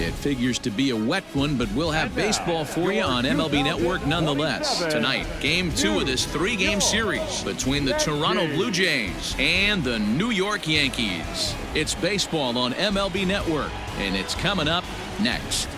It figures to be a wet one, but we'll have baseball for you on MLB Network nonetheless. Tonight, Game 2 of this 3-game series between the Toronto Blue Jays and the New York Yankees. It's baseball on MLB Network, and it's coming up next.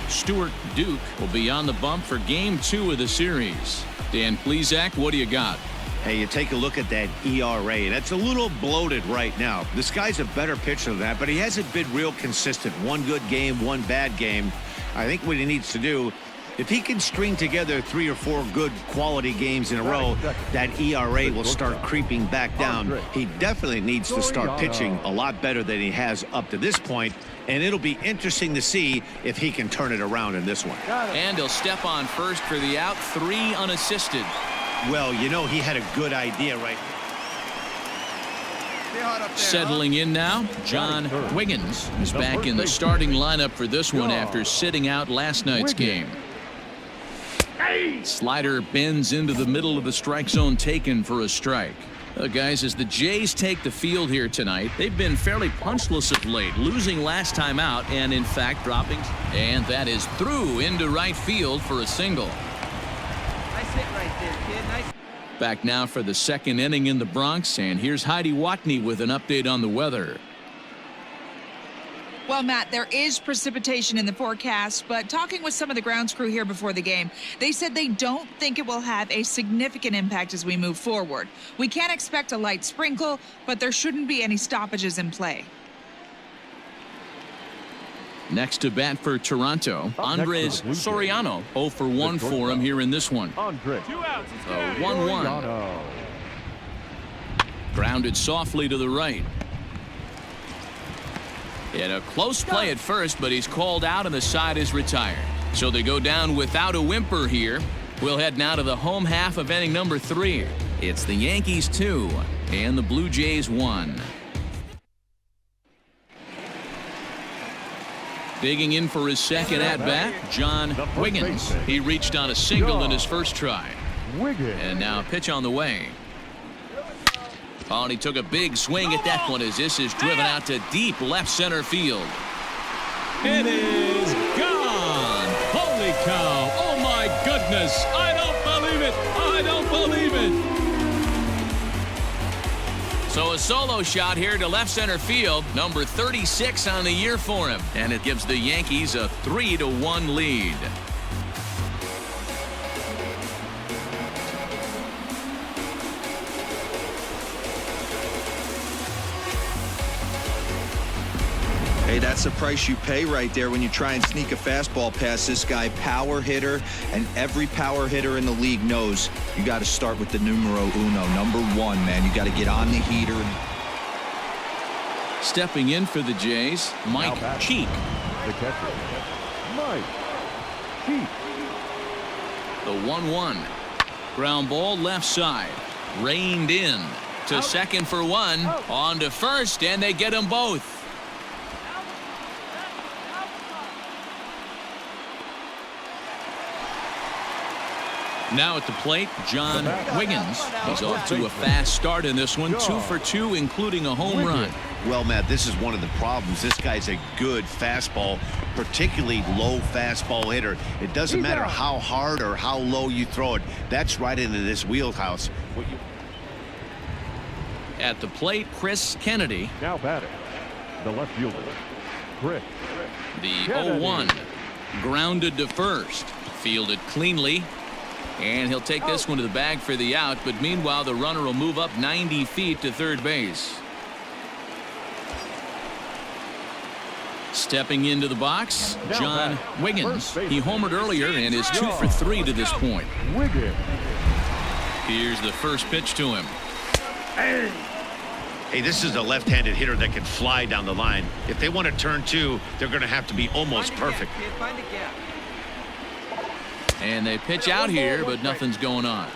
Stuart Duke will be on the bump for Game 2 of the series. Dan Plesac, what do you got? Hey, you take a look at that ERA. That's a little bloated right now. This guy's a better pitcher than that, but he hasn't been real consistent. One good game, one bad game. I think what he needs to do, if he can string together 3 or 4 good quality games in a row, that ERA will start creeping back down. He definitely needs to start pitching a lot better than he has up to this point, and it'll be interesting to see if he can turn it around in this one. And he'll step on first for the out, 3 unassisted. Well, you know, he had a good idea right there. Settling in now, John Wiggins is back in the starting lineup for this one after sitting out last night's game. Slider bends into the middle of the strike zone, taken for a strike. Guys, as the Jays take the field here tonight, they've been fairly punchless of late, losing last time out and in fact dropping. And that is through into right field for a single. Nice hit right there, kid. Nice. Back now for the second inning in the Bronx, and here's Heidi Watney with an update on the weather. Well, Matt, there is precipitation in the forecast, but talking with some of the grounds crew here before the game, they said they don't think it will have a significant impact as we move forward. We can expect a light sprinkle, but there shouldn't be any stoppages in play. Next to bat for Toronto, Andres Soriano, 0 for 1 for him here in this one. 2 outs. 1-1. Grounded softly to the right. In a close play at first, but he's called out and the side is retired. So they go down without a whimper here. We'll head now to the home half of inning number 3. It's the Yankees 2 and the Blue Jays 1. Digging in for his second at-bat, John Wiggins. He reached on a single in his first try. And now a pitch on the way. Oh, and he took a big swing at that one as this is driven out to deep left center field. It is gone. Holy cow. Oh, my goodness. I don't believe it. I don't believe it. So a solo shot here to left center field, number 36 on the year for him. And it gives the Yankees a 3-1 lead. Hey, that's the price you pay right there when you try and sneak a fastball past this guy. Power hitter, and every power hitter in the league knows you got to start with the numero uno, number 1, man. You got to get on the heater. Stepping in for the Jays, Mike Cheek. The catcher, Mike Cheek. The 1-1. Ground ball left side. Reined in to second for 1. On to first, and they get them both. Now at the plate, John Wiggins. He's off to a fast start in this one, 2 for 2, including a home run. Well, Matt, this is one of the problems. This guy's a good fastball, particularly low fastball hitter. It doesn't matter how hard or how low you throw it. That's right into this wheelhouse. At the plate, Chris Kennedy. Now batting, the left fielder, Chris. The 0-1. Grounded to first. Fielded cleanly. And he'll take this one to the bag for the out, but meanwhile the runner will move up 90 feet to third base. Stepping into the box, John Wiggins. He homered earlier and is 2 for 3 to this point. Here's the first pitch to him. Hey, this is a left-handed hitter that can fly down the line. If they want to turn 2, they're going to have to be almost perfect. Find a gap. And they pitch out here, but nothing's going on.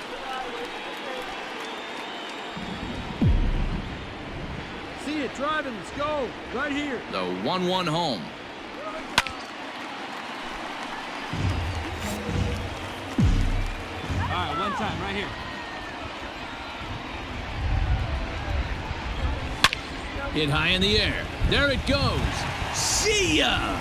See it driving. Let's go. Right here. The 1-1 home. All right, one time right here. Hit high in the air. There it goes. See ya!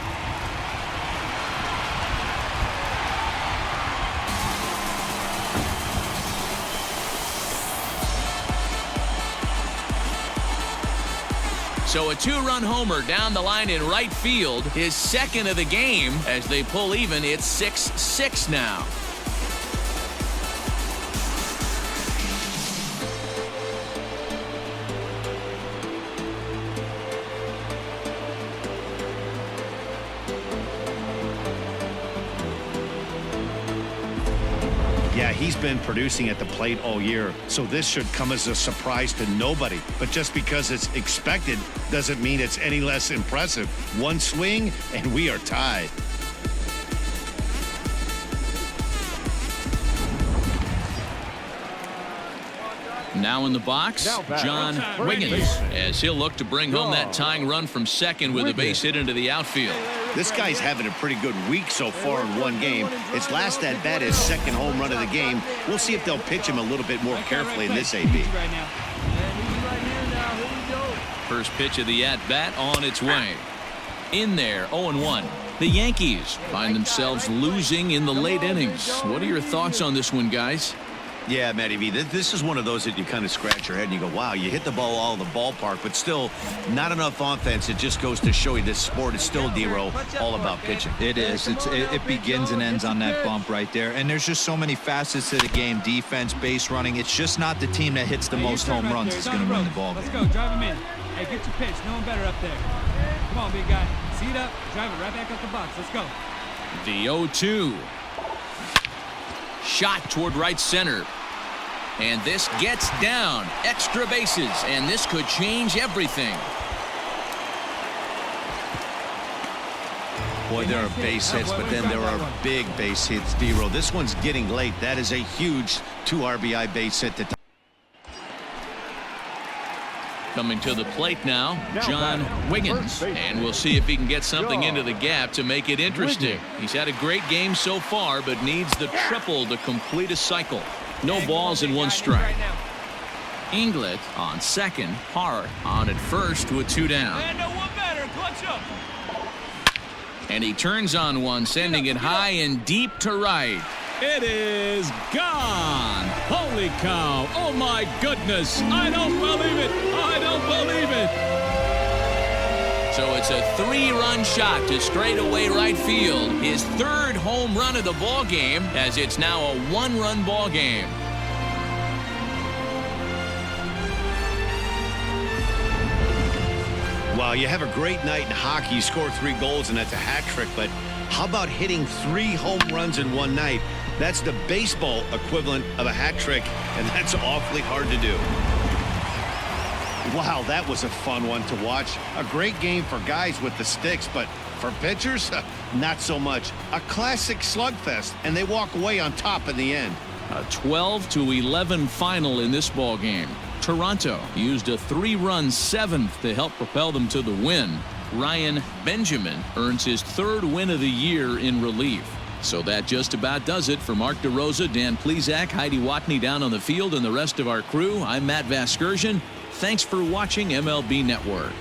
So a two-run homer down the line in right field, his second of the game. As they pull even, it's 6-6 now. Yeah, he's been producing at the plate all year, so this should come as a surprise to nobody. But just because it's expected doesn't mean it's any less impressive. One swing, and we are tied. Now in the box, John Wiggins, as he'll look to bring home that tying run from second with a base hit into the outfield. This guy's having a pretty good week so far in one game. His last at bat is second home run of the game. We'll see if they'll pitch him a little bit more carefully in this AB. First pitch of the at bat on its way. In there, 0-1. The Yankees find themselves losing in the late innings. What are your thoughts on this one, guys? Yeah, Matty V, this is one of those that you kind of scratch your head and you go, wow, you hit the ball all in the ballpark, but still not enough offense. It just goes to show you this sport is still, D-Row, all about pitching. It is. It begins and ends on that bump right there. And there's just so many facets to the game. Defense, base running. It's just not the team that hits the most home runs is going to win the ball game. Let's go. Drive him in. Hey, get your pitch. No one better up there. Come on, big guy. See it up. Drive it right back up the box. Let's go. The 0-2. Shot toward right center. And this gets down. Extra bases, and this could change everything. Boy, there are base hits, but then there are big base hits, D-Row. This one's getting late. That is a huge 2 RBI base hit. Coming to the plate now, John Wiggins. And we'll see if he can get something into the gap to make it interesting. He's had a great game so far, but needs the triple to complete a cycle. No balls and one strike. Inglet on second. Hart on at first with 2 down. And he turns on one, sending it high and deep to right. It is gone. Holy cow. Oh, my goodness. I don't believe it. I don't believe it. So it's a 3-run shot to straightaway right field. His 3rd home run of the ball game, as it's now a 1-run ball game. Wow, you have a great night in hockey. You score 3 goals, and that's a hat trick. But how about hitting 3 home runs in one night? That's the baseball equivalent of a hat trick, and that's awfully hard to do. Wow, that was a fun one to watch. A great game for guys with the sticks, but for pitchers, not so much. A classic slugfest, and they walk away on top in the end. A 12-11 final in this ball game. Toronto used a 3-run 7th to help propel them to the win. Ryan Benjamin earns his 3rd win of the year in relief. So that just about does it. For Mark DeRosa, Dan Plesac, Heidi Watney down on the field, and the rest of our crew, I'm Matt Vasgersian. Thanks for watching MLB Network.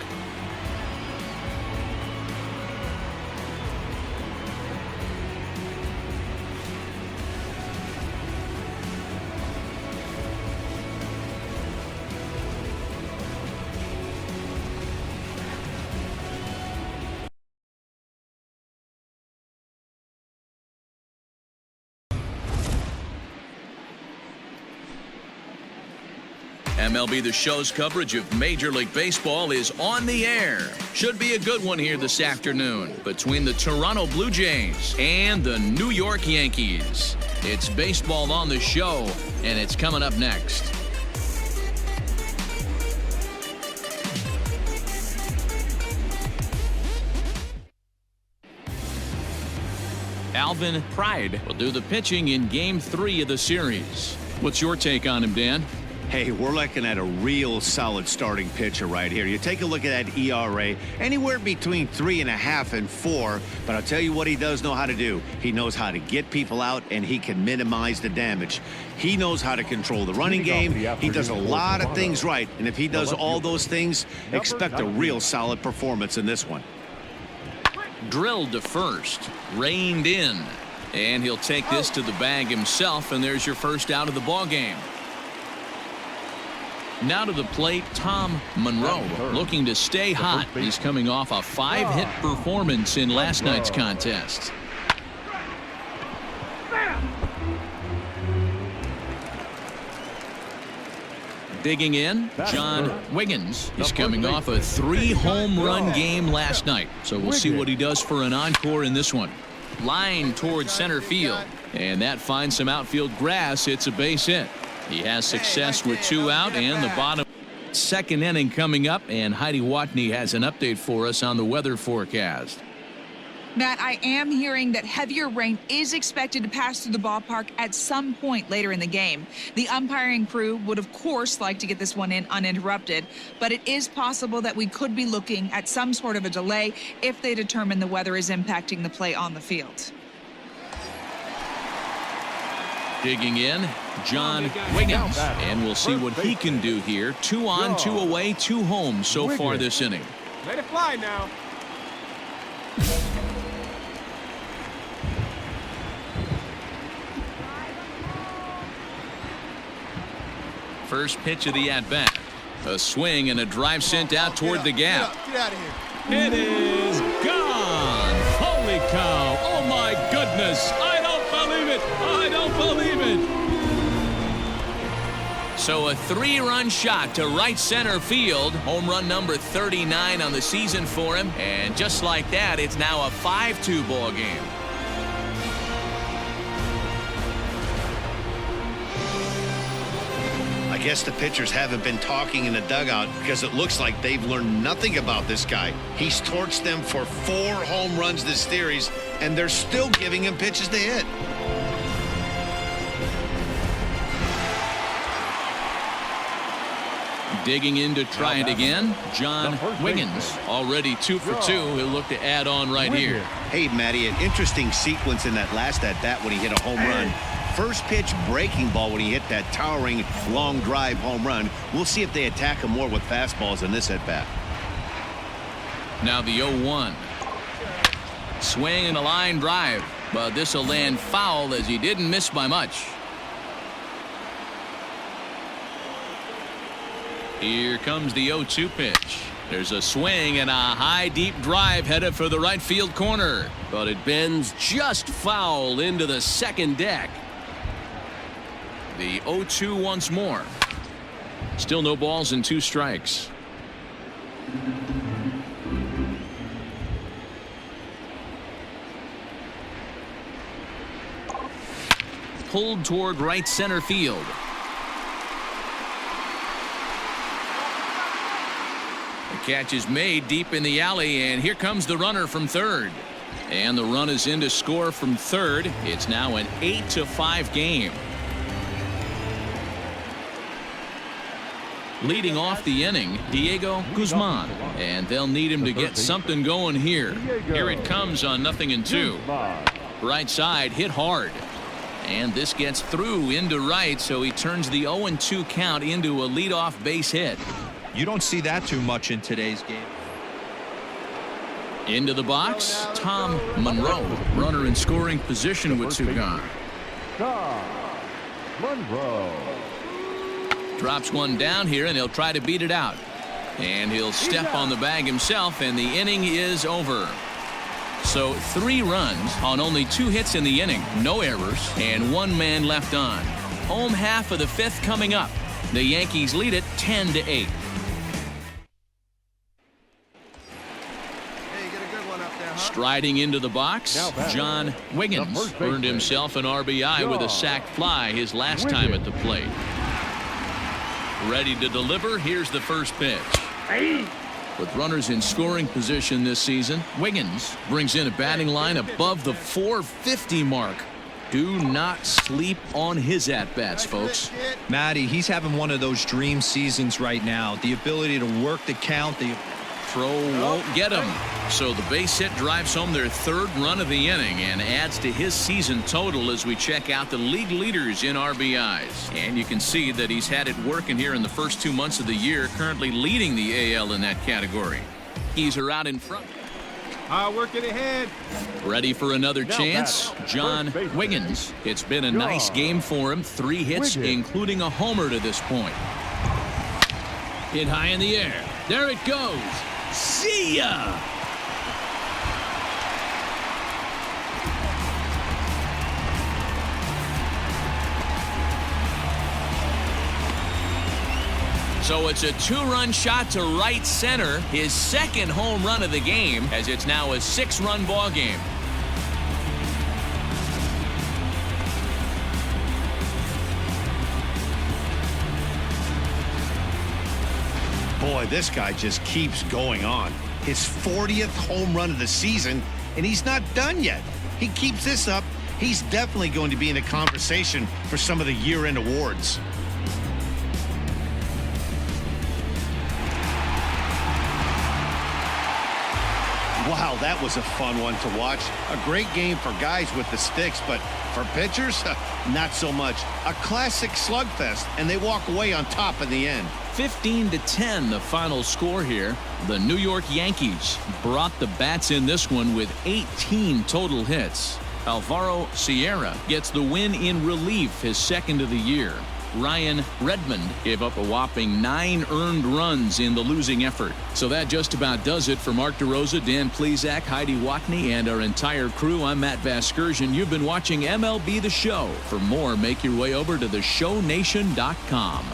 MLB The Show's coverage of Major League Baseball is on the air. Should be a good one here this afternoon between the Toronto Blue Jays and the New York Yankees. It's baseball on the show, and it's coming up next. Alvin Pride will do the pitching in Game 3 of the series. What's your take on him, Dan? Hey, we're looking at a real solid starting pitcher right here. You take a look at that ERA, anywhere between 3.5 and 4. But I'll tell you what he does know how to do. He knows how to get people out, and he can minimize the damage. He knows how to control the running game. He does a lot of things right. And if he does all those things, expect a real solid performance in this one. Drilled to first, reined in, and he'll take this to the bag himself, and there's your first out of the ball game. Now to the plate, Tom Monroe, looking to stay hot. He's coming off a 5-hit performance in last night's contest. Digging in, John Wiggins. He's coming off a 3-home run game last night, so we'll see what he does for an encore in this one. Line towards center field, and that finds some outfield grass. It's a base hit. He has success with 2 out, and the bottom second inning coming up, and Heidi Watney has an update for us on the weather forecast. Matt, I am hearing that heavier rain is expected to pass through the ballpark at some point later in the game. The umpiring crew would, of course, like to get this one in uninterrupted, but it is possible that we could be looking at some sort of a delay if they determine the weather is impacting the play on the field. Digging in, John Wiggins, and we'll see what he can do here. 2 on, 2 away, 2 home so far this inning. Let it fly now. First pitch of the at-bat. A swing and a drive sent out toward the gap. Get out of here. It is gone. Holy cow. Oh, my goodness. I don't believe it. I don't believe it. So a 3-run shot to right center field. Home run number 39 on the season for him. And just like that, it's now a 5-2 ball game. I guess the pitchers haven't been talking in the dugout because it looks like they've learned nothing about this guy. He's torched them for 4 home runs this series, and they're still giving him pitches to hit. Digging in to try it again, John Wiggins. Already 2 for 2. He'll look to add on right here. Hey, Matty, an interesting sequence in that last at-bat when he hit a home run. First pitch breaking ball when he hit that towering long drive home run. We'll see if they attack him more with fastballs in this at-bat. Now the 0-1. Swing and a line drive, but this will land foul as he didn't miss by much. Here comes the 0-2 pitch. There's a swing and a high deep drive headed for the right field corner, but it bends just foul into the second deck. The 0-2 once more. Still no balls and 2 strikes. Pulled toward right center field. The catch is made deep in the alley, and here comes the runner from third. And the run is in to score from third. It's now an 8-5 game. Leading off the inning, Diego Guzman, and they'll need him to get something going here. Here it comes on 0-2. Right side hit hard, and this gets through into right, so he turns the 0-2 count into a leadoff base hit. You don't see that too much in today's game. Into the box, Tom Monroe, runner in scoring position with 2 gone. Monroe. Drops one down here, and he'll try to beat it out. And he'll step on the bag himself, and the inning is over. So 3 runs on only 2 hits in the inning, no errors, and 1 man left on. Home half of the 5th coming up. The Yankees lead it 10-8. Striding into the box, John Wiggins earned himself an RBI with a sac fly his last time at the plate. Ready to deliver. Here's the first pitch. With runners in scoring position this season, Wiggins brings in a batting line above the 450 mark. Do not sleep on his at-bats, folks. Matty, he's having one of those dream seasons right now. The ability to work the count, the Throw won't get him. So the base hit drives home their third run of the inning and adds to his season total as we check out the league leaders in RBIs. And you can see that he's had it working here in the first 2 months of the year, currently leading the AL in that category. Yankees are out in front. I'll work it ahead. Ready for another chance? John Wiggins. It's been a nice game for him. 3 hits, including a homer to this point. Hit high in the air. There it goes. See ya! So it's a 2-run shot to right center, his second home run of the game, as it's now a 6-run ball game. Boy, this guy just keeps going on. His 40th home run of the season, and he's not done yet. He keeps this up, he's definitely going to be in the conversation for some of the year-end awards. Wow, that was a fun one to watch. A great game for guys with the sticks, but for pitchers, not so much. A classic slugfest, and they walk away on top in the end. 15-10 the final score here. The New York Yankees brought the bats in this one with 18 total hits. Alvaro Sierra gets the win in relief, his second of the year. Ryan Redmond gave up a whopping 9 earned runs in the losing effort. So that just about does it for Mark DeRosa, Dan Plesac, Heidi Watney, and our entire crew. I'm Matt Vasgersian. You've been watching MLB The Show. For more, make your way over to theshownation.com.